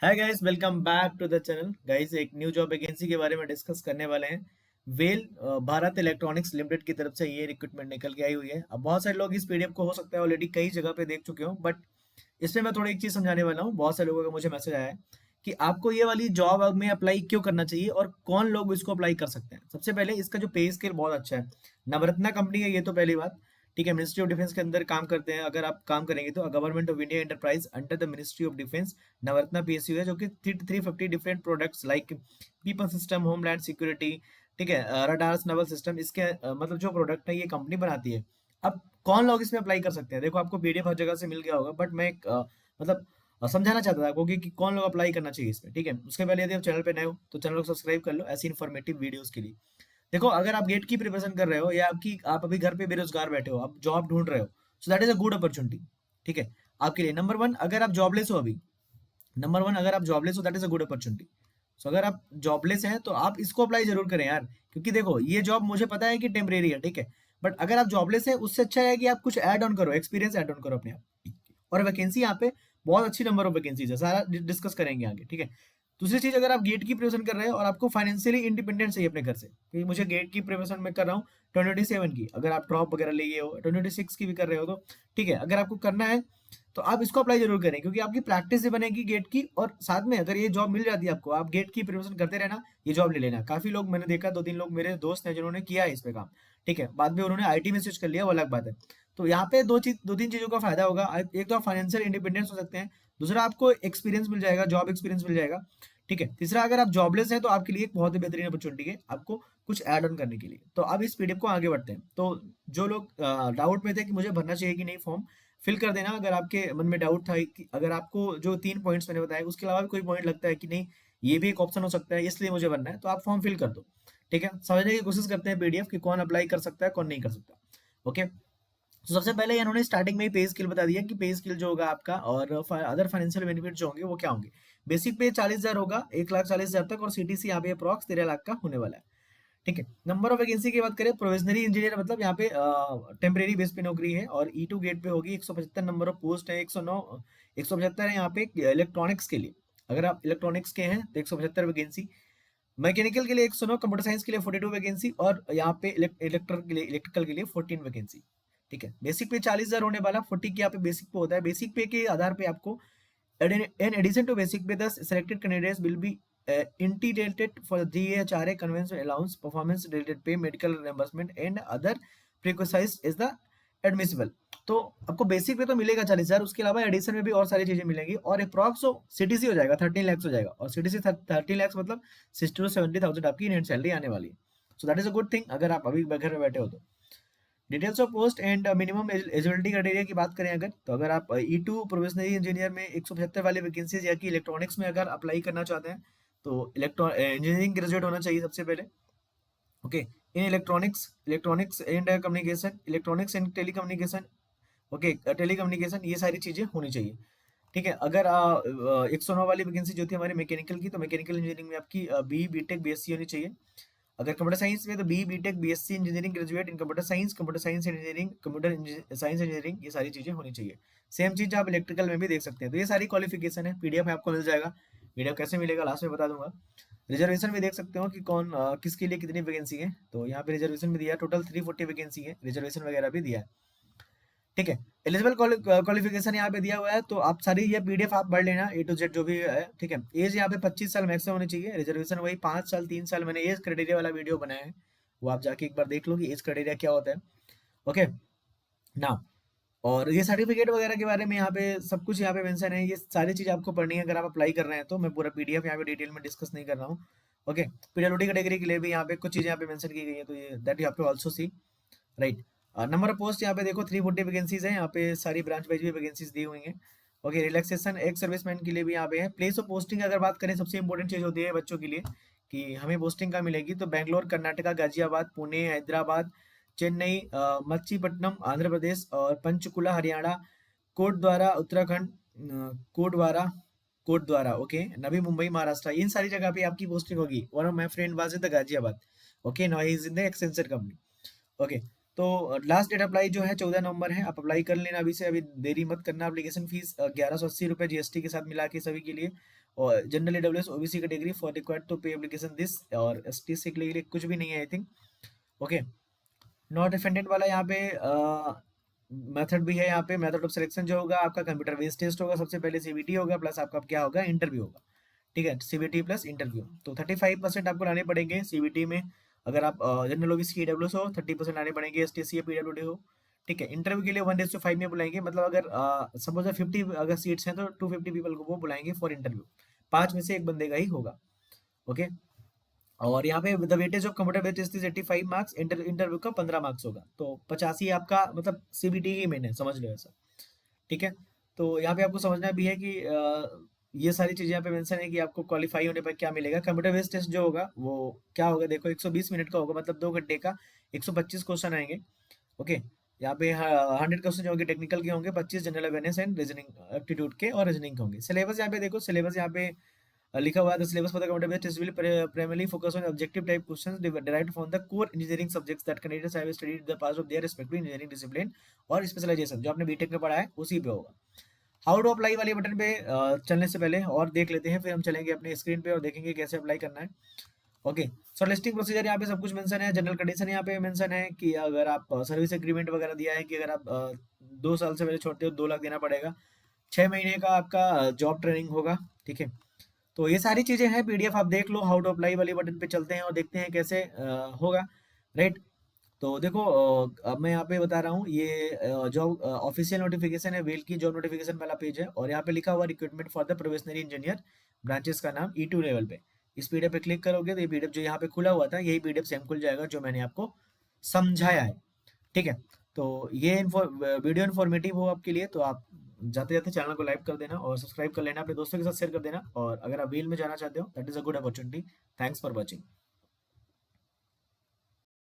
Hi guys, welcome back to the channel. Guys, एक new job vacancy के बारे में डिस्कस करने वाले हैं। वेल भारत इलेक्ट्रॉनिक्स लिमिटेड की तरफ से ये रिक्रूटमेंट निकल के आई हुई है। अब बहुत सारे लोग इस पीडीएफ को हो सकता है ऑलरेडी कई जगह पे देख चुके हो, बट इसमें मैं थोड़ी एक चीज समझाने वाला हूँ। बहुत सारे लोगों का मुझे मैसेज आया है कि आपको ये वाली जॉब में अप्लाई क्यों करना चाहिए और कौन लोग इसको अप्लाई कर सकते हैं। सबसे पहले इसका जो पे स्केल बहुत अच्छा है। नवरत्ना कंपनी है, ये तो पहली बात। ठीक है, मिनिस्ट्री ऑफ डिफेंस के अंदर काम करते हैं। अगर आप काम करेंगे तो government of India enterprise under the ministry of defence, Navratna PSU है, जो कि 350 different products like people system, homeland security, ठीक है, रडार्स, नवल सिस्टम, इसके मतलब जो प्रोडक्ट है ये कंपनी बनाती है। अब कौन लोग इसमें अप्लाई कर सकते हैं? देखो, आपको पीडीएफ हर जगह से मिल गया होगा, बट मैं एक मतलब समझाना चाहता था आपको कि कौन लोग अप्लाई करना चाहिए इसमें। ठीक है, उसके पहले यदि आप चैनल पे नए हो तो चैनल को सब्सक्राइब कर लो ऐसी इन्फॉर्मेटिव वीडियोस के लिए। देखो, अगर आप गेट की प्रिपरेशन कर रहे हो या आप अभी घर पे बेरोजगार बैठे हो, आप जॉब ढूंढ रहे हो, so that is a good opportunity. ठीक है, आपके लिए नंबर वन, अगर आप जॉबलेस हो अभी, नंबर वन अगर आप जॉबलेस हो that is a good opportunity. So अगर आप जॉबलेस हैं तो आप इसको अप्लाई जरूर करें यार, क्योंकि देखो ये जॉब मुझे पता है कि टेम्परेरी है, ठीक है, बट अगर आप जॉबलेस है उससे अच्छा है कि आप कुछ ऐड ऑन करो, एक्सपीरियंस ऐड ऑन करो अपने आप। और वैकेंसी यहाँ पे बहुत अच्छी नंबर ऑफ वैकेंसीज है, सारा डिस्कस करेंगे आगे। ठीक है, दूसरी चीज, अगर आप गेट की प्रिपरेशन कर रहे हो और आपको फाइनेंशियली इंडिपेंडेंट चाहिए अपने घर से, कि मुझे गेट की प्रिपरेशन में कर रहा हूँ 2027 की, अगर आप ड्रॉप वगैरह लिए हो 2026 की भी कर रहे हो तो ठीक है, अगर आपको करना है तो आप इसको अप्लाई जरूर करें, क्योंकि आपकी प्रैक्टिस भी बनेगी गेट की, और साथ में अगर ये जॉब मिल जाती है आपको, आप गेट की प्रिपरेशन करते रहना, ये जॉब ले लेना। काफी लोग मैंने देखा, दो तीन लोग मेरे दोस्त हैं जिन्होंने किया है इस पे काम। ठीक है, बाद में उन्होंने आईटी में स्विच कर लिया, वो अलग बात है। तो यहाँ पे दो तीन चीजों का फायदा होगा। एक तो आप फाइनेंशियल इंडिपेंडेंस हो सकते हैं, दूसरा आपको एक्सपीरियंस मिल जाएगा, जॉब एक्सपीरियंस मिल जाएगा। ठीक है, तीसरा, अगर आप जॉबलेस हैं तो आपके लिए एक बहुत ही बेहतरीन अपॉर्चुनिटी है आपको कुछ ऐड ऑन करने के लिए। तो अब इस पीडीएफ को आगे बढ़ते हैं। तो जो लोग डाउट में थे कि मुझे भरना चाहिए कि नहीं फॉर्म, फिल कर देना। अगर आपके मन में डाउट था कि अगर आपको जो तीन पॉइंट्स मैंने बताए उसके अलावा भी कोई पॉइंट लगता है कि नहीं ये भी एक ऑप्शन हो सकता है इसलिए मुझे भरना है, तो आप फॉर्म फिल कर दो। ठीक है, समझने की कोशिश करते हैं पीडीएफ कि कौन अप्लाई कर सकता है कौन नहीं कर सकता। ओके, तो सबसे पहले इन्होंने स्टार्टिंग में ही पे स्किल बता दिया कि पे स्किल जो होगा आपका और अदर फाइनेंशियल बेनिफिट जो होंगे वो क्या होंगे। बेसिक पे 40,000 होगा, 1,40,000 तक, और सीटीसी यहाँ पे अप्रॉक्स 13 लाख का होने वाला है। ठीक है, नंबर ऑफ वैकेंसी की बात करें, प्रोविजनरी इंजीनियर मतलब यहाँ पे टेम्परेरी बेस पे नौकरी है, और ई टू गेट पे होगी। 175 नंबर ऑफ पोस्ट है, 109 175 है यहाँ पे इलेक्ट्रॉनिक्स के लिए। अगर आप इलेक्ट्रॉनिक्स के हैं तो 175 वैकेंसी, मैकेनिकल के लिए 109, कंप्यूटर साइंस के लिए 42 वैकेंसी, और यहाँ पे इलेक्ट्रिकल के लिए 14 वैकेंसी। ठीक है, बेसिक पे 40,000 होने वाला, 40 की यहाँ पे बेसिक पे होता है। बेसिक पे के आधार पे आपको in addition to basic pay, the selected candidates will be integrated for the DHRA convention allowance, performance related pay, medical reimbursement and other prerequisites is the admissible। तो आपको बेसिक पे तो मिलेगा 40,000, उसके अलावा एडिशन में भी और सारी चीजें मिलेंगी, और अप्रॉक्स सीटीसी हो जाएगा 13 lakhs हो जाएगा, और सीटीसी 13 lakhs मतलब 60 to 70,000 आपकी नेट सैलरी आने वाली है। So that is a good thing अगर आप अभी घर में बैठे हो तो। Details of post and minimum eligibility criteria की बात करें अगर, तो अगर आप ई टू प्रोफेशनल इंजीनियर में 175 वाली वैकेंसीज, या कि इलेक्ट्रॉनिक्स में अगर अप्लाई करना चाहते हैं तो इंजीनियरिंग ग्रेजुएट होना चाहिए सबसे पहले। Okay, in electronics and communication, electronics and telecommunication, okay, telecommunication, ये सारी चीजें होनी चाहिए। ठीक है, अगर 109 वाली वैकेंसी जो थी हमारी मैकेनिकल की, तो मैकेनिकल इंजीनियरिंग में आपकी बी बीटेक बीएससी होनी चाहिए। अगर कंप्यूटर साइंस में तो B BTech BSc engineering graduate in computer science engineering, science engineering, ये सारी चीजें होनी चाहिए। सेम चीज आप इलेक्ट्रिकल में भी देख सकते हैं। तो ये सारी क्वालिफिकेशन है, पीडीएफ में आपको मिल जाएगा। पीडीएफ कैसे मिलेगा लास्ट में बता दूंगा। रिजर्वेशन भी देख सकते हो कि कौन किसके लिए कितनी वैकेंसी है। तो यहाँ पे रिजर्वेशन भी दिया है, टोटल 340 वैकेंसी है, रिजर्वेशन वगैरह भी दिया है। ठीक है, एलिजिबल क्वालिफिकेशन यहाँ पे दिया हुआ है, तो आप सारी ये पीडीएफ आप पढ़ लेना ए टू जेड जो भी है। ठीक है, एज यहाँ पे 25 साल मैक्सिमम होनी चाहिए। रिजर्वेशन वही 5 साल 3 साल, मैंने एज क्राइटेरिया वाला वीडियो बनाया है, वो आप जाके एक बार देख लो कि एज क्राइटेरिया क्या होता है। ओके ना, और ये सर्टिफिकेट वगैरह के बारे में यहाँ पे सब कुछ यहाँ पे मेंशन है। ये सारी चीज आपको पढ़नी है अगर आप अप्लाई कर रहे हैं तो। मैं पूरा पीडीएफ यहाँ पे डिटेल में डिस्कस नहीं कर रहा हूँ। ओके, पीडब्ल्यूडी कैटेगरी के लिए भी यहाँ पे कुछ चीजें यहाँ पे मेंशन की गई है, तो ये that you have to also see, right. Number of post यहाँ पे देखो 340 वैकेंसीज है, यहाँ पे सारी ब्रांच वाइज भी वैकेंसीज दी हुई हैं। ओके, रिलैक्सेशन एक सर्विसमैन के लिए भी यहाँ पे है। प्लेस ऑफ पोस्टिंग अगर बात करें, सबसे इंपॉर्टेंट चीज होती है बच्चों के लिए कि हमें पोस्टिंग कहाँ मिलेगी, तो बैंगलोर कर्नाटका, गाजियाबाद, पुणे, हैदराबाद, चेन्नई, मच्छीपट्टनम आंध्र प्रदेश, और पंचकुला हरियाणा, कोटद्वारा उत्तराखंड, कोटद्वारा कोटद्वारा ओके, नवी मुंबई महाराष्ट्र, इन सारी जगह पे आपकी पोस्टिंग होगी। One of my friend was in the Ghaziabad. Okay, now he is in the Accenture company. Okay, तो लास्ट डेट अप्लाई जो है 14 नवंबर है, आप अप्लाई कर लेना अभी से, अभी देरी मत करना। एप्लीकेशन फीस 1180 रुपये जीएसटी के साथ मिला के सभी के लिए। और general EWS OBC category for required to pay application this, और एसटी सी के लिए कुछ भी नहीं है I think. Okay, not defendant वाला यहाँ पे मेथड भी है। यहाँ पे मेथड ऑफ सिलेक्शन जो होगा आपका कंप्यूटर बेस्ड टेस्ट होगा, सबसे पहले सीबीटी होगा प्लस आपका क्या होगा, इंटरव्यू होगा। ठीक है, सीबीटी प्लस इंटरव्यू, तो 35% आपको लाने पड़ेंगे सीबीटी में। अगर आप जनरल ओबीसी ईडब्ल्यू हो 30% लाने पड़ेंगे, एस टी सी या पीडब्ल्यूडी हो। ठीक है, इंटरव्यू के लिए 1:5 में बुलाएंगे, मतलब अगर सपोज 50 अगर सीट्स हैं तो 250 पीपल को वो बुलाएंगे फॉर इंटरव्यू, 5 में से एक बंदे का ही होगा। ओके, और यहाँ पे the weightage of computer based test is 85 marks, interview का 15 मार्क्स होगा, तो 85 आपका मतलब सीबीटी ही मेन है, समझ लो ऐसा। ठीक है, तो यहाँ पे आपको समझना भी है कि ये सारी चीजें यहाँ पे मेंशन है कि आपको क्वालिफाई होने पर क्या मिलेगा। कंप्यूटर बेस्ड टेस्ट जो होगा वो क्या होगा, देखो 120 मिनट का होगा, मतलब 2 घंटे का 125 क्वेश्चन आएंगे। ओके, यहाँ पे 100 क्वेश्चन जो होंगे टेक्निकल के होंगे, 25 general awareness and reasoning aptitude के और रीजनिंग के होंगे। सिलेबस यहाँ पे देखो, सिलेबस यहाँ पे लिखा हुआ है, the syllabus for the computer based test will primarily focus on objective type questions derived from the core engineering subjects that candidates have studied in the past of their respective engineering discipline और specialisation, जो आपने BTech में पढ़ा है उसी पे होगा। How to apply वाले बटन पे चलने से पहले और देख लेते हैं, फिर हम चलेंगे अपने स्क्रीन पे और देखेंगे कैसे अप्लाई करना है। ओके, सो लिस्टिंग प्रोसीजर यहाँ पे सब कुछ मेंशन है। जनरल कंडीशन यहाँ पे मेंशन है कि अगर आप सर्विस एग्रीमेंट वगैरह दिया है कि अगर आप 2 साल से पहले छोड़ते हो 2 लाख देना पड़ेगा। 6 महीने का आपका जॉब ट्रेनिंग होगा। ठीक है, तो ये सारी चीजें हैं, पीडीएफ आप देख लो। हाउ टू अप्लाई वाले बटन पे चलते हैं और देखते हैं कैसे होगा। राइट, तो देखो अब मैं यहाँ पे बता रहा हूँ, ये जॉब ऑफिशियल नोटिफिकेशन है, वेल की जॉब नोटिफिकेशन वाला पेज है, और यहाँ पे लिखा हुआ recruitment for the probationary engineer branches का नाम E2 लेवल पे। इस पीडीएफ पे क्लिक करोगे तो ये पीडीएफ जो यहाँ पे खुला हुआ था, यही पीडीएफ सेम खुल जाएगा जो मैंने आपको समझाया है। ठीक है, तो ये वीडियो इन्फॉर्मेटिव हो आपके लिए, तो आप जाते जाते चैनल को लाइक कर देना और सब्सक्राइब कर लेना, अपने दोस्तों के साथ शेयर कर देना। और अगर आप व्हील में जाना चाहते हो, that is a good opportunity. Thanks for watching.